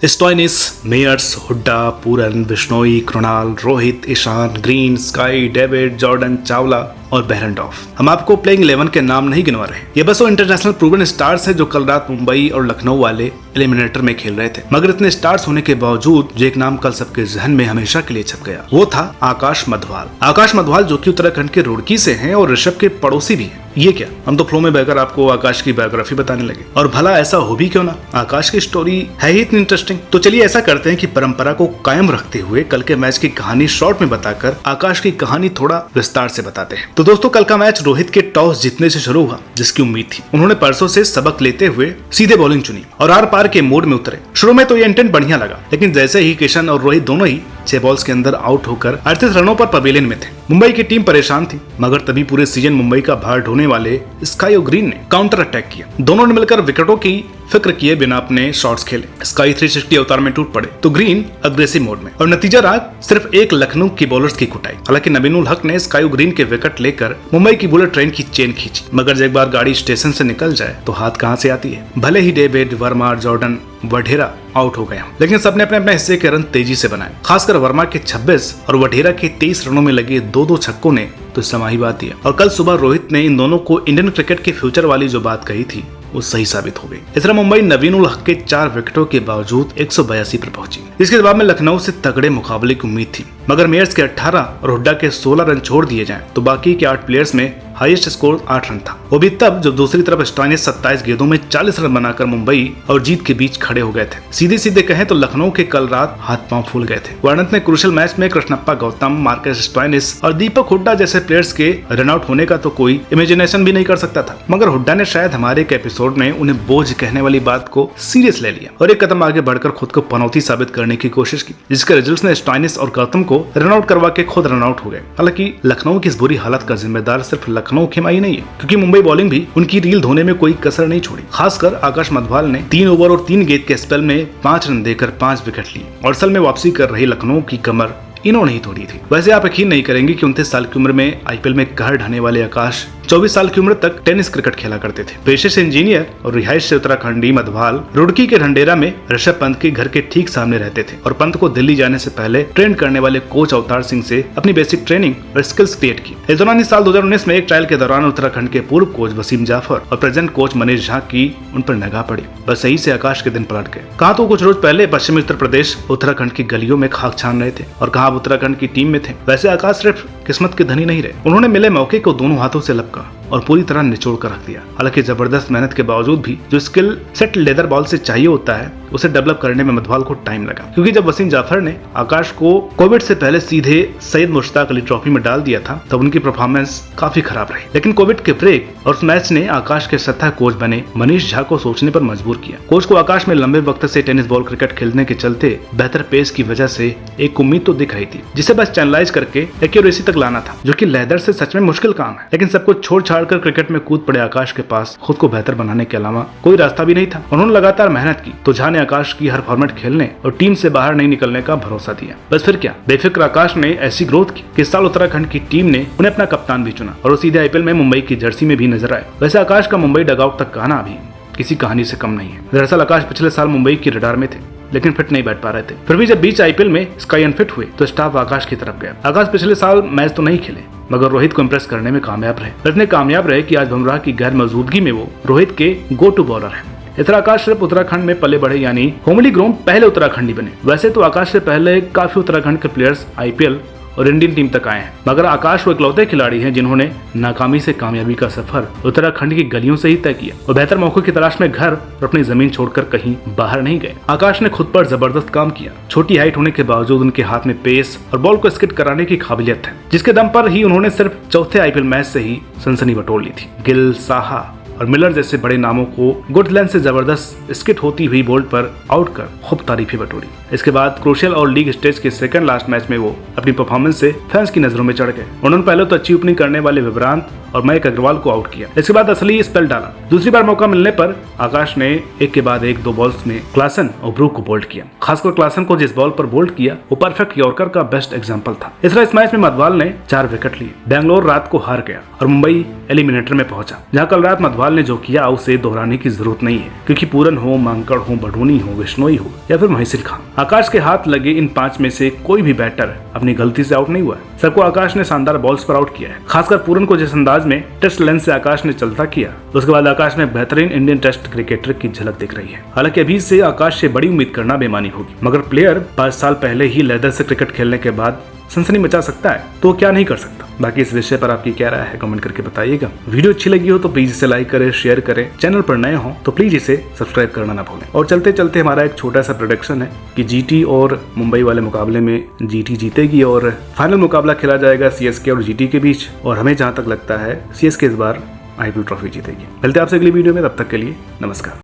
Stoinis, Mayers, Hooda, Pooran, Bishnoi, Krunal, Rohit, Ishan, Green, Sky, David, Jordan, Chawla और Behrendorff. हम आपको प्लेइंग 11 के नाम नहीं गिनवा रहे। ये बस वो इंटरनेशनल प्रूवन स्टार्स है जो कल रात मुंबई और लखनऊ वाले एलिमिनेटर में खेल रहे थे। मगर इतने स्टार्स होने के बावजूद जो एक नाम कल सबके जहन में हमेशा के लिए छप गया, वो था आकाश मधवाल। आकाश मधवाल जो कि उत्तराखंड के रुड़की से हैं और ऋषभ के पड़ोसी भी हैं। ये क्या, हम तो फ्लो में बहकर आपको आकाश की बायोग्राफी बताने लगे, और भला ऐसा हो भी क्यों ना। आकाश की स्टोरी है ही इतनी इंटरेस्टिंग। तो चलिए ऐसा करते हैं कि परंपरा को कायम रखते हुए कल के मैच की कहानी शॉर्ट में बताकर आकाश की कहानी थोड़ा विस्तार से बताते हैं। तो दोस्तों, कल का मैच रोहित के टॉस जीतने से शुरू हुआ, जिसकी उम्मीद थी। उन्होंने परसों से सबक लेते हुए सीधे बॉलिंग चुनी और आर पार के मोड में उतरे। शुरू में तो ये इंटेंट बढ़िया लगा, लेकिन जैसे ही किशन और रोहित दोनों ही 6 बॉल्स के अंदर आउट होकर 38 रनों पर पवेलियन में थे, मुंबई की टीम परेशान थी। मगर तभी पूरे सीजन मुंबई का भार ढोने वाले स्काई और ग्रीन ने काउंटर अटैक किया। दोनों ने मिलकर विकेटों की फिक्र किए बिना अपने शॉट्स खेले। स्काई 360 अवतार में टूट पड़े तो ग्रीन अग्रेसिव मोड में, और नतीजा रहा सिर्फ एक लखनऊ की बॉलर्स की कुटाई। हालांकि नबीनुल हक ने स्काई और ग्रीन के विकेट लेकर मुंबई की बुलेट ट्रेन की चेन खींची। मगर जब एक बार गाड़ी स्टेशन से निकल जाए तो हाथ कहां से आती है। भले ही David, Varma, Jordan, Wadhera out हो गए, लेकिन सबने अपने अपने हिस्से के रन तेजी से बनाए। खासकर वर्मा के 26 और वढेरा के 23 रनों में लगे 2-2 छक्कों ने तो समाही बात दिया। और कल सुबह रोहित ने इन दोनों को इंडियन क्रिकेट के फ्यूचर वाली जो बात कही थी वो सही साबित हो गई। इस तरह मुंबई नबीनुल हक के 4 विकेटों के बावजूद 182 पर पहुंची। इसके जवाब में लखनऊ से तगड़े मुकाबले की उम्मीद थी। मगर मेयर्स के 18 और हुड्डा के 16 रन छोड़ दिए जाएं तो बाकी के 8 प्लेयर्स में हाईएस्ट स्कोर 8 रन था। वो भी तब जब दूसरी तरफ स्टोइनिस 27 गेंदों में 40 रन बनाकर मुंबई और जीत के बीच खड़े हो गए थे। सीधे सीधे कहें तो लखनऊ के कल रात हाथ पांव फूल गए थे। वर्णत ने क्रूशियल मैच में कृष्णप्पा गौतम, मार्कस स्टोइनिस और दीपक हुड्डा जैसे प्लेयर्स के रन आउट होने का तो कोई इमेजिनेशन भी नहीं कर सकता था। मगर हुड्डा ने शायद हमारे एक एपिसोड में उन्हें बोझ कहने वाली बात को सीरियस ले लिया और एक कदम आगे बढ़कर खुद को पनौती साबित करने की कोशिश की, जिसके रिजल्ट्स ने स्टोइनिस और गौतम को रन आउट करवा के खुद रन आउट हो गए। हालांकि लखनऊ की इस बुरी हालत का जिम्मेदार सिर्फ लखनऊ खेमाई नहीं है, क्योंकि मुंबई बॉलिंग भी उनकी रील धोने में कोई कसर नहीं छोड़ी। खासकर आकाश मधवाल ने 3 ओवर और 3 गेंद के स्पेल में 5 रन देकर 5 विकेट लिए और असल में वापसी कर रही लखनऊ की कमर इन्होंने ही तोड़ी थी। वैसे आप यकीन नहीं करेंगे कि 29 साल की उम्र में आईपीएल में कहर ढाने वाले आकाश 24 साल की उम्र तक टेनिस क्रिकेट खेला करते थे। पेशे से इंजीनियर और रिहाइश से उत्तराखंडी मधवाल रुड़की के ढंडेरा में ऋषभ पंत के घर के ठीक सामने रहते थे और पंत को दिल्ली जाने से पहले ट्रेन करने वाले कोच अवतार सिंह से अपनी बेसिक ट्रेनिंग और स्किल्स क्रिएट की। इस दौरान इस साल 2019 में एक ट्रायल के दौरान उत्तराखंड के पूर्व कोच वसीम जाफर और प्रेजेंट कोच मनीष झा की उन पर निगाह पड़ी। बस यही से आकाश के दिन पलट गए। कहा तो कुछ रोज पहले पश्चिमी उत्तर प्रदेश उत्तराखंड की गलियों में खाक छान रहे थे और कहा उत्तराखंड की टीम में थे। वैसे आकाश सिर्फ किस्मत के धनी नहीं रहे, उन्होंने मिले मौके को दोनों हाथों से लपका और पूरी तरह निचोड़ कर रख दिया। हालांकि जबरदस्त मेहनत के बावजूद भी जो स्किल सेट लेदर बॉल से चाहिए होता है उसे डेवलप करने में मधवाल को टाइम लगा, क्योंकि जब वसीम जाफर ने आकाश को कोविड से पहले सीधे सैयद मुश्ताक अली ट्रॉफी में डाल दिया था तब उनकी परफॉर्मेंस काफी खराब रही। लेकिन कोविड के ब्रेक और उस मैच ने आकाश के सत्ता कोच बने मनीष झा को सोचने पर मजबूर किया। कोच को आकाश में लंबे वक्त से टेनिस बॉल क्रिकेट खेलने के चलते बेहतर पेस की वजह से एक उम्मीद तो दिख रही थी, जिसे बस चैनलाइज करके एक्यूरेसी तक लाना था, जो कि लेदर से सच में मुश्किल काम है। लेकिन सब कुछ छोड़ छाड़ कर क्रिकेट में कूद पड़े आकाश के पास खुद को बेहतर बनाने के अलावा कोई रास्ता भी नहीं था। उन्होंने लगातार मेहनत की तो झा ने आकाश की हर फॉर्मेट खेलने और टीम से बाहर नहीं निकलने का भरोसा दिया। बस फिर क्या, बेफिक्र आकाश ने ऐसी ग्रोथ की कि इस साल उत्तराखंड की टीम ने उन्हें अपना कप्तान भी चुना और वो सीधे आईपीएल में मुंबई की जर्सी में भी नजर आए। वैसे आकाश का मुंबई डगआउट तक कहना भी किसी कहानी से कम नहीं है। दरअसल आकाश पिछले साल मुंबई की रडार में थे, लेकिन फिट नहीं बैठ पा रहे थे। फिर भी जब बीच आईपीएल में स्काई अनफिट हुए तो स्टाफ आकाश की तरफ गया। आकाश पिछले साल मैच तो नहीं खेले, मगर रोहित को इम्प्रेस करने में कामयाब रहे। इतने कामयाब रहे कि आज बुमराह की गैर मौजूदगी में वो रोहित के गो टू बॉलर हैं। इस तरह आकाश सिर्फ उत्तराखंड में पले बढ़े, यानी होमली ग्राउंड पहले उत्तराखंडी बने। वैसे तो आकाश से पहले काफी उत्तराखंड के प्लेयर्स आईपीएल और इंडियन टीम तक आए हैं, मगर आकाश वो इकलौते खिलाड़ी हैं जिन्होंने नाकामी से कामयाबी का सफर उत्तराखंड की गलियों से ही तय किया और बेहतर मौकों की तलाश में घर और अपनी जमीन छोड़कर कहीं बाहर नहीं गए। आकाश ने खुद पर जबरदस्त काम किया। छोटी हाइट होने के बावजूद उनके हाथ में पेस और बॉल को स्किड कराने की काबिलियत है, जिसके दम पर ही उन्होंने सिर्फ चौथे आईपीएल मैच से ही सनसनी बटोर ली थी। गिल, साहा और मिलर जैसे बड़े नामों को गुड लेंथ से जबरदस्त स्किट होती हुई बॉल पर आउट कर खूब तारीफें बटोरी। इसके बाद क्रूशियल और लीग स्टेज के सेकंड लास्ट मैच में वो अपनी परफॉर्मेंस से फैंस की नजरों में चढ़ गए। उन्होंने पहले तो अच्छी ओपनिंग करने वाले विभ्रांत और मयंक अग्रवाल को आउट किया। इसके बाद असली स्पेल डाला। दूसरी बार मौका मिलने पर आकाश ने एक के बाद एक 2 बॉल्स में क्लासन और ब्रूक को बोल्ड किया। खासकर क्लासन को जिस बॉल पर बोल्ड किया वो परफेक्ट यॉर्कर का बेस्ट एग्जांपल था। इस तरह इस मैच में मधवाल ने 4 विकेट लिए। बेंगलोर रात को हार गया और मुंबई एलिमिनेटर में पहुंचा, जहां कल रात मधवाल ने जो किया उसे दोहराने की जरूरत नहीं है, क्योंकि पूरन हो, मांकड़ हो, बडोनी हो, बिश्नोई हो या फिर मोहसिन खान, आकाश के हाथ लगे इन 5 में से कोई भी बैटर अपनी गलती से आउट नहीं हुआ है। सबको आकाश ने शानदार बॉल्स पर आउट किया है। खासकर पूरन को जिस अंदाज में टेस्ट लेंस से आकाश ने चलता किया, उसके बाद आकाश में बेहतरीन इंडियन टेस्ट क्रिकेटर की झलक दिख रही है। हालांकि अभी से आकाश से बड़ी उम्मीद करना बेमानी होगी, मगर प्लेयर 5 साल पहले ही लेदर से क्रिकेट खेलने के बाद सनसनी मचा सकता है तो क्या नहीं कर सकता। बाकी इस विषय पर आपकी क्या राय है कमेंट करके बताइएगा। वीडियो अच्छी लगी हो तो प्लीज इसे लाइक करें, शेयर करें। चैनल पर नए हो तो प्लीज इसे सब्सक्राइब करना ना भूलें। और चलते चलते हमारा एक छोटा सा प्रेडिक्शन है कि जीटी और मुंबई वाले मुकाबले में जीटी जीतेगी और फाइनल मुकाबला खेला जाएगा सीएसके और जीटी के बीच। और हमें जहां तक लगता है सीएसके इस बार आईपीएल ट्रॉफी जीतेगी। मिलते हैं आपसे अगली वीडियो में, तब तक के लिए नमस्कार।